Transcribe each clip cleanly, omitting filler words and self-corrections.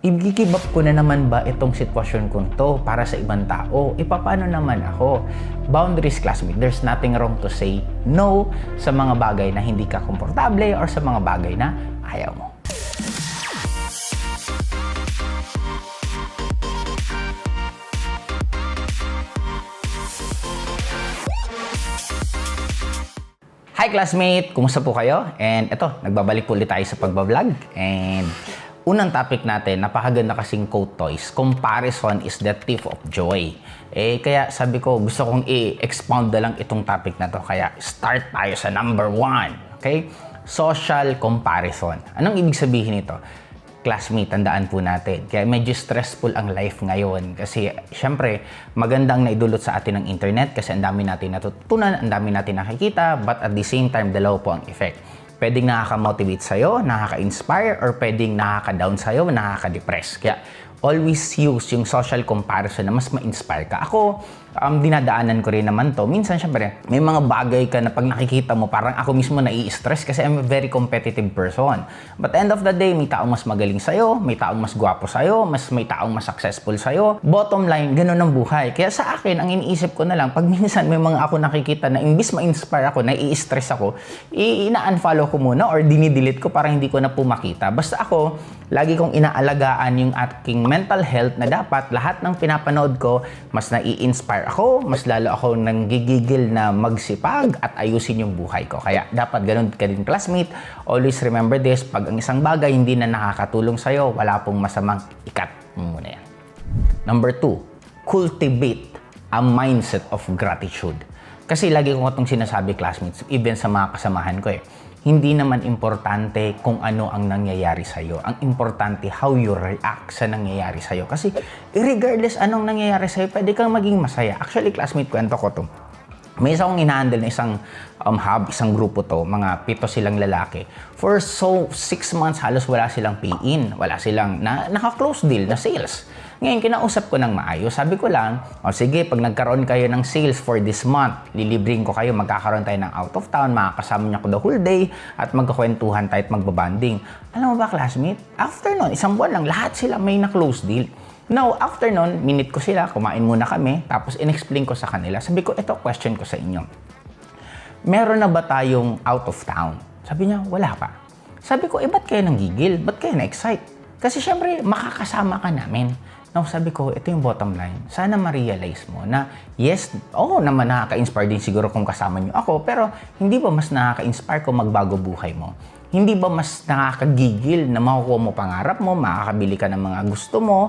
I-give up ko na naman ba itong sitwasyon ko to para sa ibang tao? Paano naman ako? Boundaries, classmate. There's nothing wrong to say no sa mga bagay na hindi ka komportable or sa mga bagay na ayaw mo. Hi classmate! Kumusta po kayo? And ito, nagbabalik po ulit tayo sa pagbablog. And unang topic natin, napakaganda kasing quote toys. Comparison is the thief of joy. Kaya sabi ko, gusto kong i-expound na lang itong topic na to. Kaya start tayo sa number 1. Okay? Social comparison. Anong ibig sabihin nito? Classmate, tandaan po natin. Kaya medyo stressful ang life ngayon. Kasi syempre, magandang naidulot sa atin ng internet kasi ang dami natin natutunan, ang dami natin nakikita, but at the same time, dalawa po ang effect. Pwedeng nakaka-motivate sa'yo, nakaka-inspire, or pwedeng nakaka-down sa'yo, nakaka-depress. Kaya always use yung social comparison na mas ma-inspire ka. Ako, dinadaanan ko rin naman to. Minsan, syempre, may mga bagay ka na pag nakikita mo, parang ako mismo nai-stress kasi I'm a very competitive person. But end of the day, may taong mas magaling sa'yo, may taong mas gwapo sa'yo, may taong mas successful sa'yo. Bottom line, ganun ang buhay. Kaya sa akin, ang iniisip ko na lang, pag minsan may mga ako nakikita na imbis ma-inspire ako, nai-stress ako, ina-unfollow ko muna or dinidelete ko para hindi ko na po makita. Basta ako, lagi kong inaalagaan yung aking mental health na dapat lahat ng pinapanood ko, mas nai-inspire ako, mas lalo ako nanggigigil na magsipag at ayusin yung buhay ko. Kaya dapat ganun ka din classmate. Always remember this, pag ang isang bagay hindi na nakakatulong sa'yo, wala pong masamang ikat mo muna yan. Number 2, cultivate a mindset of gratitude. Kasi lagi ko itong sinasabi classmates, even sa mga kasamahan ko hindi naman importante kung ano ang nangyayari sa'yo. Ang importante, how you react sa nangyayari sa'yo. Kasi, regardless anong nangyayari sa'yo, pwede kang maging masaya. Actually, classmate, kwento ko to. May isa akong inahandle na isang hub, isang grupo to, mga 7 silang lalaki. For 6 months, halos wala silang pay-in. Wala silang naka-close deal na sales. Ngayon, kinausap ko ng maayos. Sabi ko lang, sige, pag nagkaroon kayo ng sales for this month, lilibring ko kayo, magkakaroon tayo ng out of town, makakasama niyo ko the whole day, at magkakwentuhan tayo at magbabanding. Alam mo ba, classmate? After nun, isang buwan lang, lahat sila may na-close deal. Now, after nun, minute ko sila, kumain muna kami, tapos in-explain ko sa kanila. Sabi ko, ito question ko sa inyo. Meron na ba tayong out of town? Sabi niya, wala pa. Sabi ko, ba't kayo nanggigil? Ba't kayo na-excite? Kasi syempre, makakasama ka namin. Now, sabi ko, ito yung bottom line. Sana ma-realize mo na, yes, naman nakaka-inspire din siguro kung kasama niyo ako, pero hindi ba mas nakaka-inspire kung magbago buhay mo? Hindi ba mas nakakagigil na makukuha mo pangarap mo, makakabili ka ng mga gusto mo,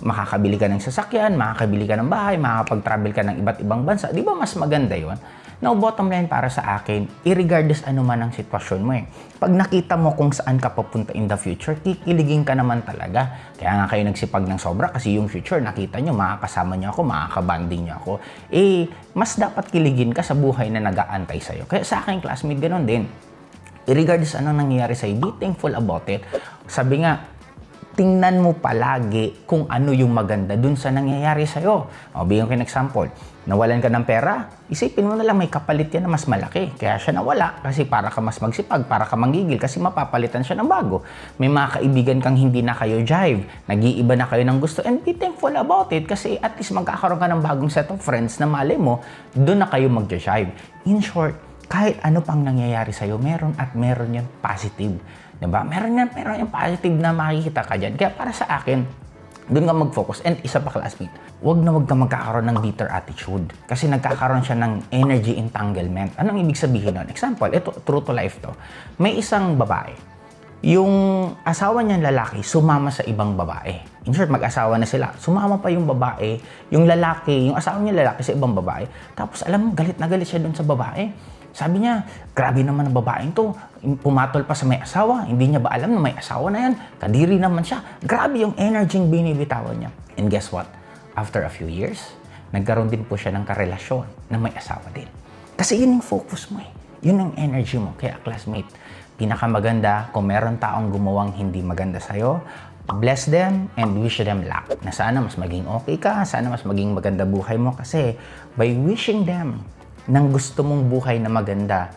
makakabili ka ng sasakyan, makakabili ka ng bahay, makakapag-travel ka ng iba't ibang bansa? Di ba mas maganda yon? Now, bottom line para sa akin, irregardless ano man ang sitwasyon mo Pag nakita mo kung saan ka papunta in the future, kikiligin ka naman talaga. Kaya nga kayo nagsipag ng sobra kasi yung future, nakita nyo, makakasama nyo ako, makakabanding nyo ako. Mas dapat kiligin ka sa buhay na nag-aantay sa'yo. Kaya sa akin, classmate, ganun din. Irregardless anong nangyayari sa'yo, be thankful about it. Sabi nga, tingnan mo palagi kung ano yung maganda dun sa nangyayari sa'yo. Bigyan ko ng example. Nawalan ka ng pera, isipin mo na lang may kapalit yan na mas malaki. Kaya siya nawala kasi para ka mas magsipag, para ka manggigil kasi mapapalitan siya ng bago. May mga kaibigan kang hindi na kayo jive, nag-iiba na kayo ng gusto, and be thankful about it kasi at least magkakaroon ka ng bagong set of friends na mali mo, doon na kayo mag-jive. In short, kahit ano pang nangyayari sa'yo, meron at meron yan positive. Diba? Meron yung positive na makikita ka dyan. Kaya para sa akin, doon ka mag-focus. And isa pa, classmate, wag ka magkakaroon ng bitter attitude. Kasi nagkakaroon siya ng energy entanglement. Anong ibig sabihin nun? Example, ito, true to life to. May isang babae. Yung asawa niyang lalaki, sumama sa ibang babae. In short, mag-asawa na sila. Sumama pa yung babae, yung asawa niyang lalaki sa ibang babae. Tapos, alam mo, galit na galit siya doon sa babae. Sabi niya, grabe naman ang babaeng to. Pumatol pa sa may asawa. Hindi niya ba alam na may asawa na yan? Kadiri naman siya. Grabe yung energy yung binibitawan niya. And guess what? After a few years, nagkaroon din po siya ng karelasyon na may asawa din. Kasi yun yung focus mo Yun ang energy mo. Kaya classmate, pinakamaganda kung meron taong gumawang hindi maganda sa'yo, bless them and wish them luck. Na sana mas maging okay ka, sana mas maging maganda buhay mo kasi by wishing them ng gusto mong buhay na maganda,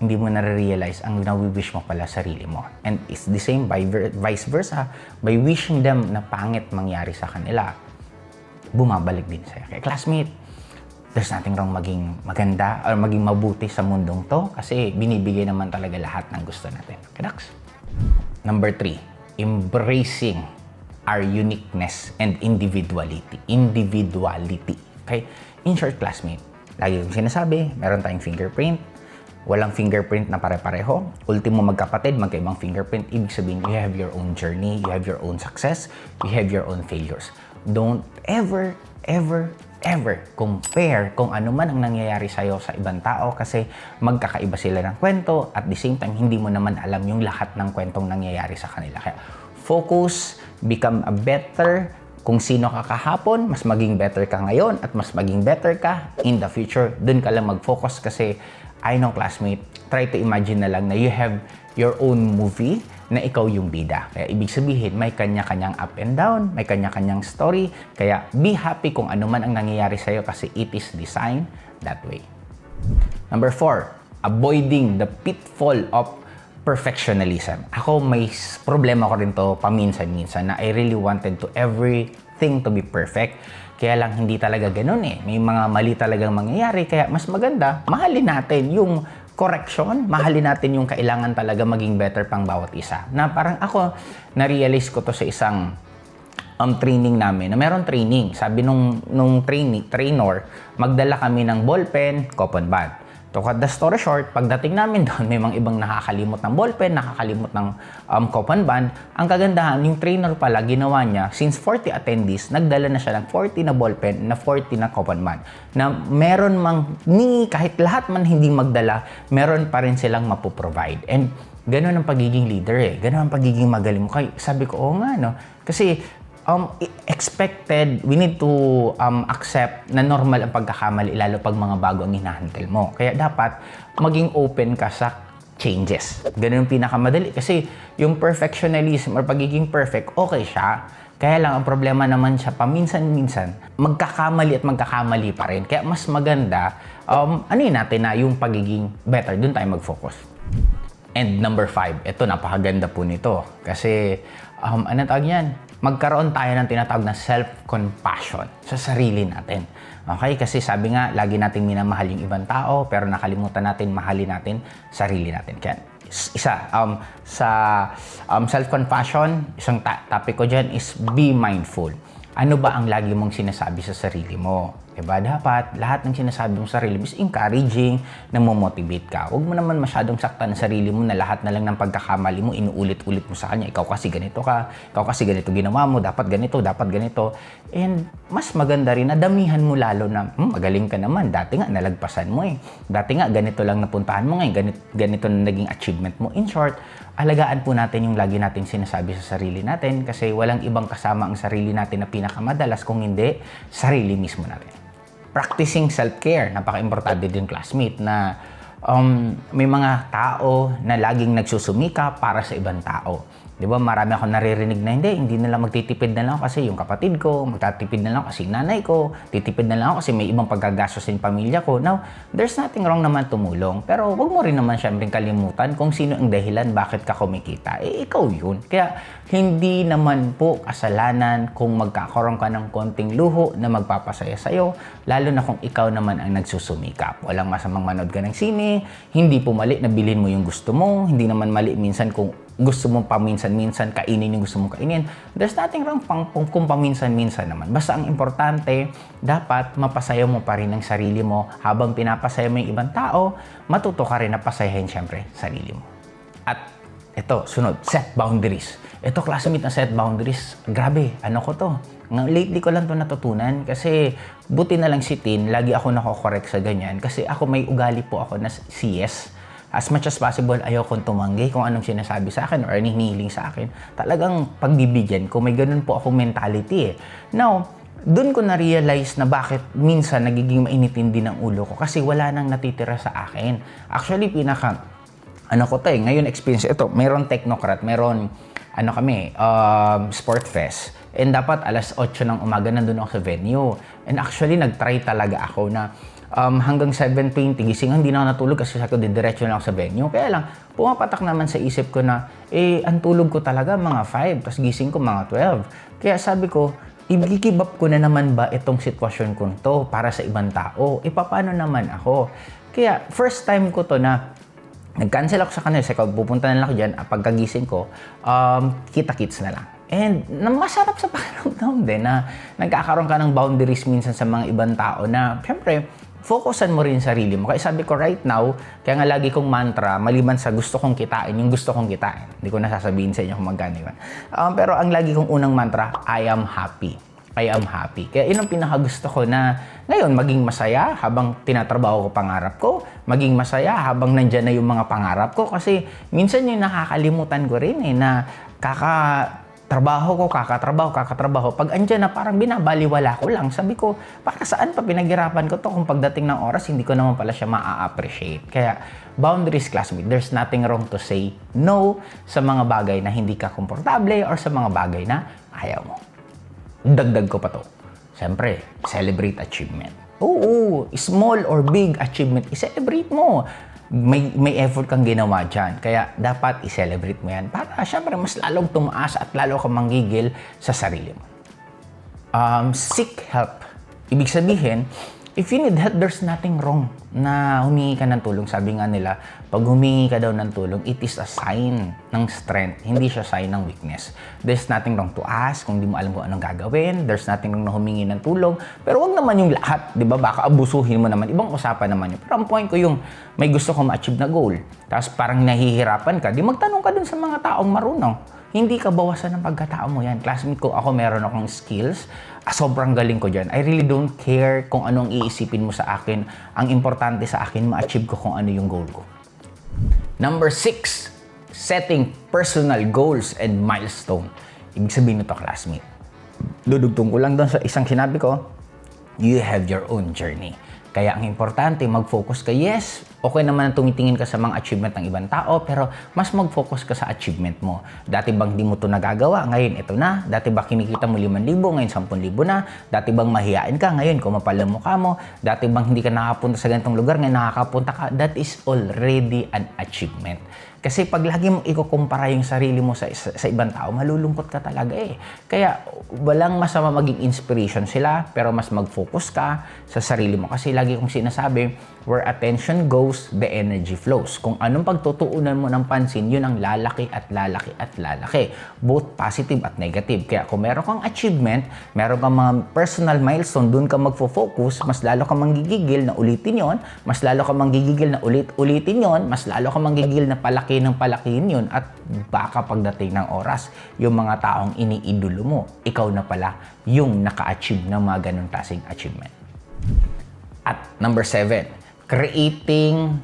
hindi mo na-realize ang nawi-wish mo pala sarili mo. And it's the same vice versa. By wishing them na pangit mangyari sa kanila, bumabalik din sa'yo. Kaya classmate, there's nothing wrong maging maganda or maging mabuti sa mundong to kasi binibigay naman talaga lahat ng gusto natin. Kadax. Number 3, embracing our uniqueness and individuality. Okay? In short, classmate, lagi kong sinasabi, meron tayong fingerprint. Walang fingerprint na pare-pareho. Ultimo magkapatid, magkaibang fingerprint. Ibig sabihin, you have your own journey, you have your own success, you have your own failures. Don't ever compare kung ano man ang nangyayari sa'yo sa ibang tao kasi magkakaiba sila ng kwento. At the same time, hindi mo naman alam yung lahat ng kwentong nangyayari sa kanila. Kaya focus, become a better. Kung sino ka kahapon, mas maging better ka ngayon at mas maging better ka in the future. Doon ka lang mag-focus kasi I know, classmate, try to imagine na lang na you have your own movie na ikaw yung bida. Kaya ibig sabihin, may kanya-kanyang up and down, may kanya-kanyang story. Kaya be happy kung ano man ang nangyayari sa'yo kasi it is designed that way. Number 4, avoiding the pitfall of perfectionism. Ako, may problema ko rin to paminsan-minsan na I really wanted to everything to be perfect. Kaya lang hindi talaga ganun eh. May mga mali talagang mangyayari. Kaya mas maganda, mahalin natin yung correction, mahalin natin yung kailangan talaga maging better pang bawat isa. Na parang ako, na-realize ko to sa isang training namin, na meron training. Sabi nung trainer, magdala kami ng ballpen, coupon band. To cut the story short, pagdating namin doon, may mga ibang nakakalimot ng ballpen, nakakalimot ng coupon band. Ang kagandahan, yung trainer pala, ginawa niya, since 40 attendees, nagdala na siya ng 40 na ballpen, na 40 na coupon band. Na meron kahit lahat man hindi magdala, meron pa rin silang mapoprovide. And ganun ang pagiging leader eh. Ganun ang pagiging magaling mo. Kaya sabi ko, oo nga, no? Kasi expected, we need to accept na normal ang pagkakamali, lalo pag mga bago ang hinahandle mo. Kaya dapat maging open ka sa changes. Ganun yung pinakamadali. Kasi yung perfectionism or pagiging perfect, okay siya. Kaya lang, ang problema naman siya, paminsan-minsan, magkakamali at magkakamali pa rin. Kaya mas maganda, natin na yung pagiging better. Doon tayo mag-focus. And number 5, ito, napakaganda po nito. Kasi, ano tawag yan? Magkaroon tayo ng tinatawag na self-compassion sa sarili natin. Okay? Kasi sabi nga, lagi nating minamahal yung ibang tao, pero nakalimutan natin, mahalin natin sarili natin. Kaya, sa self-compassion, isang topic ko dyan is be mindful. Ano ba ang lagi mong sinasabi sa sarili mo? Diba? Dapat lahat ng sinasabi mo sa sarili mo is encouraging, namomotivate ka. Huwag mo naman masyadong saktan sa sarili mo na lahat na lang ng pagkakamali mo, inuulit-ulit mo sa kanya. Ikaw kasi ganito ka, ikaw kasi ganito ginawa mo, dapat ganito, dapat ganito. And mas maganda rin na damihan mo lalo na, magaling ka naman, dati nga nalagpasan mo eh. Dati nga ganito lang napuntahan mo ngayon, ganito na naging achievement mo. In short, alagaan po natin yung lagi natin sinasabi sa sarili natin kasi walang ibang kasama ang sarili natin na pinakamadalas kung hindi sarili mismo natin. Practicing self-care, napaka-importante din, classmate, na may mga tao na laging nagsusumika para sa ibang tao. Di ba, marami akong naririnig na hindi nila magtitipid na lang kasi yung kapatid ko, magtatipid na lang kasi nanay ko, titipid na lang ako kasi may ibang paggagastos sa pamilya ko. Now, there's nothing wrong naman tumulong, pero wag mo rin naman syempre kalimutan kung sino ang dahilan bakit ka kumikita. Ikaw yun. Kaya, hindi naman po kasalanan kung magkakaroon ka ng konting luho na magpapasaya sa'yo, lalo na kung ikaw naman ang nagsusumikap. Walang masamang manood ka ng sine, hindi po mali na bilhin mo yung gusto mo, hindi naman mali minsan kung gusto mo paminsan-minsan kainin yung gusto mong kainin. There's nothing wrong kung paminsan-minsan naman. Basta ang importante, dapat mapasaya mo pa rin ang sarili mo. Habang pinapasaya mo yung ibang tao, matuto ka rin na pasayahin syempre sarili mo. At ito, sunod, set boundaries. Ito, classmate, na set boundaries. Grabe, ano ko to? Lately ko lang to natutunan kasi buti na lang si Tin, lagi ako nako-correct sa ganyan kasi ako may ugali po ako na CS. As much as possible, ayaw kong tumanggi kung anong sinasabi sa akin or hinihiling sa akin. Talagang pagbibigyan ko, may ganun po akong mentality eh. Now, doon ko na-realize na bakit minsan nagiging mainitindi ng ulo ko kasi wala nang natitira sa akin. Actually, ngayon experience ito, mayroon technocrat, mayroon sport fest. And dapat alas 8 ng umaga nandun ako sa venue. And actually, nag-try talaga ako na hanggang 7:20, gising, hindi na ako natulog kasi sa ko didiretso na ako sa venue. Kaya lang, pumapatak naman sa isip ko na, ang tulog ko talaga mga 5, tapos gising ko mga 12. Kaya sabi ko, i-give up ko na naman ba itong sitwasyon ko to para sa ibang tao? Paano naman ako? Kaya, first time ko to na nag-cancel ako sa kanila. Kasi pupunta na lang ako dyan, pagkagising ko, kita-kits na lang. And masarap sa pakiramdam din na nagkakaroon ka ng boundaries minsan sa mga ibang tao na, syempre, focusan mo rin sarili mo. Kaya sabi ko right now, kaya nga lagi kong mantra, maliban sa gusto kong kitain, yung gusto kong kitain. Hindi ko nasasabihin sa inyo kung magkano yun. Pero ang lagi kong unang mantra, I am happy. I am happy. Kaya yun ang pinakagusto ko na ngayon maging masaya habang tinatrabaho ko pangarap ko, maging masaya habang nandyan na yung mga pangarap ko kasi minsan yung nakakalimutan ko rin na kakatrabaho. Pag andyan na parang binabaliwala ko lang. Sabi ko, para saan pa pinaghirapan ko to kung pagdating ng oras hindi ko naman pala siya ma-appreciate. Kaya boundaries, classmate. There's nothing wrong to say no sa mga bagay na hindi ka komportable or sa mga bagay na ayaw mo. Dagdag ko pa to. Siyempre, celebrate achievement. Oo, small or big achievement, i-celebrate mo. May effort kang ginawa dyan. Kaya dapat i-celebrate mo yan para siyempre mas lalong tumaas at lalo kang manggigil sa sarili mo. Seek help. Ibig sabihin, if you need help, there's nothing wrong na humingi ka ng tulong. Sabi nga nila, pag humingi ka daw ng tulong, it is a sign ng strength. Hindi siya sign ng weakness. There's nothing wrong to ask kung di mo alam kung anong gagawin. There's nothing wrong na humingi ng tulong. Pero wag naman yung lahat, di ba? Baka abusuhin mo naman. Ibang usapan naman yun. Pero ang point ko yung may gusto kong ma-achieve na goal. Tapos parang nahihirapan ka, di magtanong ka dun sa mga taong marunong. Hindi ka bawasan ng pagkatao mo yan. Classmate ko, ako meron akong skills. Sobrang galing ko dyan. I really don't care kung anong iisipin mo sa akin. Ang importante sa akin, ma-achieve ko kung ano yung goal ko. Number 6, setting personal goals and milestone. Ibig sabihin nito, classmate. Dudugtong ko lang doon sa isang sinabi ko, you have your own journey. Kaya ang importante, mag-focus ka. Yes, okay naman na tumitingin ka sa mga achievement ng ibang tao, pero mas mag-focus ka sa achievement mo. Dati bang di mo ito nagagawa? Ngayon, ito na. Dati ba kinikita mo 5,000? Ngayon, 10,000 na. Dati bang mahihain ka? Ngayon, kumapal ang mukha mo. Dati bang hindi ka nakakapunta sa ganitong lugar? Ngayon, nakakapunta ka. That is already an achievement. Kasi pag lagi mong ikukumpara yung sarili mo sa ibang tao, malulungkot ka talaga eh. Kaya walang masama maging inspiration sila, pero mas mag-focus ka sa sarili mo. Kasi lagi kong sinasabi, where attention goes, the energy flows. Kung anong pagtutuunan mo ng pansin, yun ang lalaki at lalaki at lalaki. Both positive at negative. Kaya kung meron kang achievement, meron kang mga personal milestone, dun ka magfo-focus, mas lalo kang manggigigil na ulitin yon, mas lalo kang manggigigil na ulitin yon, mas lalo kang manggigigil na palakihin yun, at baka pagdating ng oras, yung mga taong iniidolo mo, ikaw na pala yung naka-achieve ng mga ganun klaseng achievement. At number 7, creating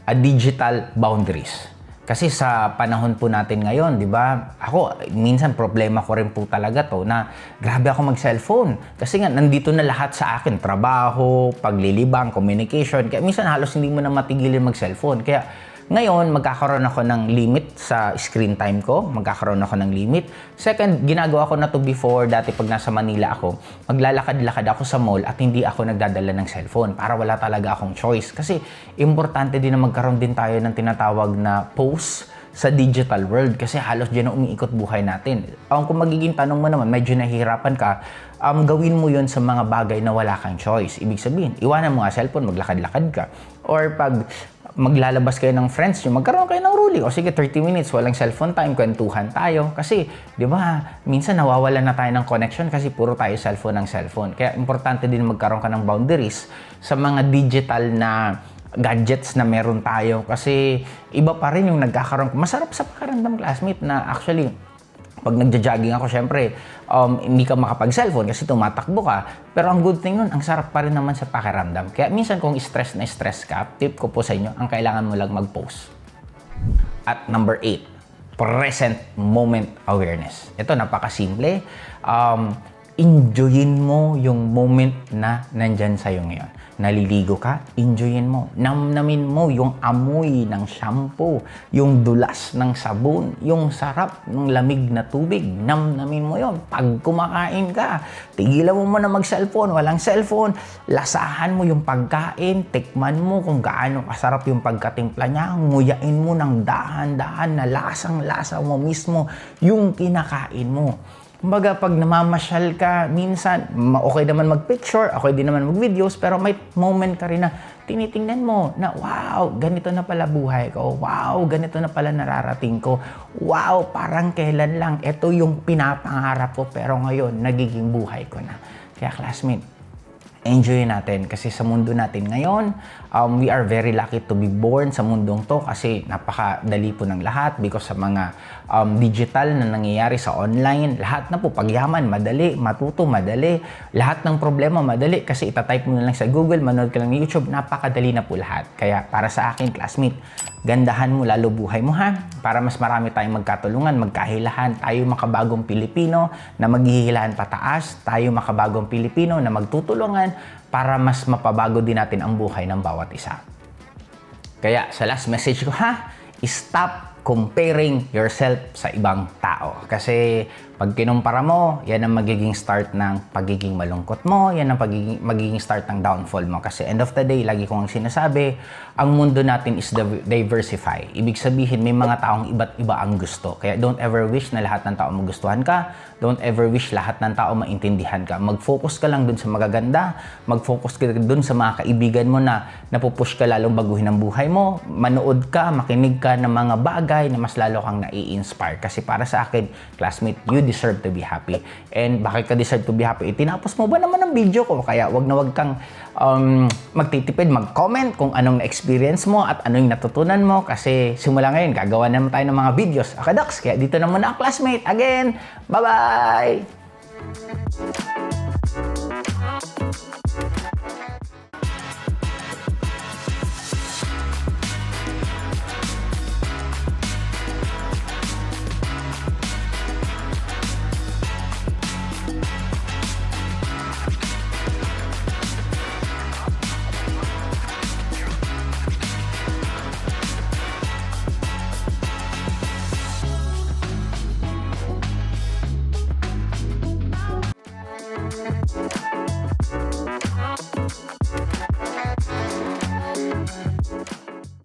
a digital boundaries. Kasi sa panahon po natin ngayon, di ba? Ako, minsan problema ko rin po talaga to na grabe ako mag-cellphone. Kasi nga, nandito na lahat sa akin. Trabaho, paglilibang, communication. Kaya minsan halos hindi mo na matigilin mag-cellphone. Kaya ngayon, magkakaroon ako ng limit sa screen time ko. Magkakaroon ako ng limit. Second, ginagawa ko na to before. Dati pag nasa Manila ako, maglalakad-lakad ako sa mall at hindi ako nagdadala ng cellphone para wala talaga akong choice. Kasi importante din na magkaroon din tayo ng tinatawag na post sa digital world kasi halos dyan na umiikot buhay natin. Kung magiging tanong mo naman, medyo nahihirapan ka, gawin mo yon sa mga bagay na wala kang choice. Ibig sabihin, iwanan mo nga cellphone, maglakad-lakad ka. Or pag maglalabas kayo ng friends nyo, magkaroon kayo ng ruling. O sige, 30 minutes, walang cellphone time, kwentuhan tayo. Kasi, di ba, minsan nawawala na tayo ng connection kasi puro tayo cellphone ng cellphone. Kaya importante din magkaroon ka ng boundaries sa mga digital na gadgets na meron tayo. Kasi, iba pa rin yung nagkakaroon. Masarap sa pakiramdam, classmate, na actually, pag nagja-jogging ako, syempre, hindi ka makapag-cellphone kasi tumatakbo ka. Pero ang good thing nun, ang sarap pa rin naman sa pakiramdam. Kaya minsan kung stress na stress ka, tip ko po sa inyo, ang kailangan mo lang mag-post. At number 8, present moment awareness. Ito, napakasimple. enjoyin mo yung moment na nandyan sa'yo ngayon. Naliligo ka, enjoyin mo. Namnamin mo yung amoy ng shampoo, yung dulas ng sabon, yung sarap ng lamig na tubig. Namnamin mo yon. Pag kumakain ka, tigilan mo muna mag-cellphone, walang cellphone. Lasahan mo yung pagkain, tikman mo kung gaano kasarap yung pagkatimpla niya. Nguyain mo ng dahan-dahan na lasang-lasa mo mismo yung kinakain mo. Kumbaga, pag namamasyal ka, minsan, okay naman mag-picture, okay din naman mag-videos, pero may moment ka rin na tinitingnan mo na, wow, ganito na pala buhay ko. Wow, ganito na pala nararating ko. Wow, parang kailan lang. Ito yung pinapangarap ko, pero ngayon, nagiging buhay ko na. Kaya classmate, enjoy natin kasi sa mundo natin ngayon, we are very lucky to be born sa mundong to kasi napakadali po ng lahat because sa mga digital na nangyayari sa online, lahat na po pagyaman, madali, matuto, madali, lahat ng problema, madali kasi itatype mo na lang sa Google, manood ka lang ng YouTube, napakadali na po lahat. Kaya para sa akin, classmate, gandahan mo lalo buhay mo ha, para mas marami tayong magkatulungan, magkahilahan, tayo makabagong Pilipino na maghihilahan pataas, tayo makabagong Pilipino na magtutulungan para mas mapabago din natin ang buhay ng bawat isa. Kaya sa last message ko ha, stop comparing yourself sa ibang tao. Kasi pag kinumpara mo, yan ang magiging start ng pagiging malungkot mo, yan ang magiging start ng downfall mo. Kasi end of the day, lagi kong sinasabi, ang mundo natin is diversify. Ibig sabihin, may mga taong iba't iba ang gusto. Kaya don't ever wish na lahat ng tao magustuhan ka. Don't ever wish lahat ng tao maintindihan ka. Mag-focus ka lang dun sa magaganda. Mag-focus ka dun sa mga kaibigan mo na napupush ka lalong baguhin ang buhay mo. Manood ka, makinig ka ng mga bagay na mas lalo kang nai-inspire. Kasi para sa akin, classmate, you deserve to be happy. And bakit ka deserve to be happy? Tinapos mo ba naman ang video ko? Kaya wag na wag kang magtitipid, mag-comment kung anong na-experience mo at anong natutunan mo kasi simula ngayon, gagawa naman tayo ng mga videos. Okay, Docs? Kaya dito na muna, classmate. Again, bye-bye!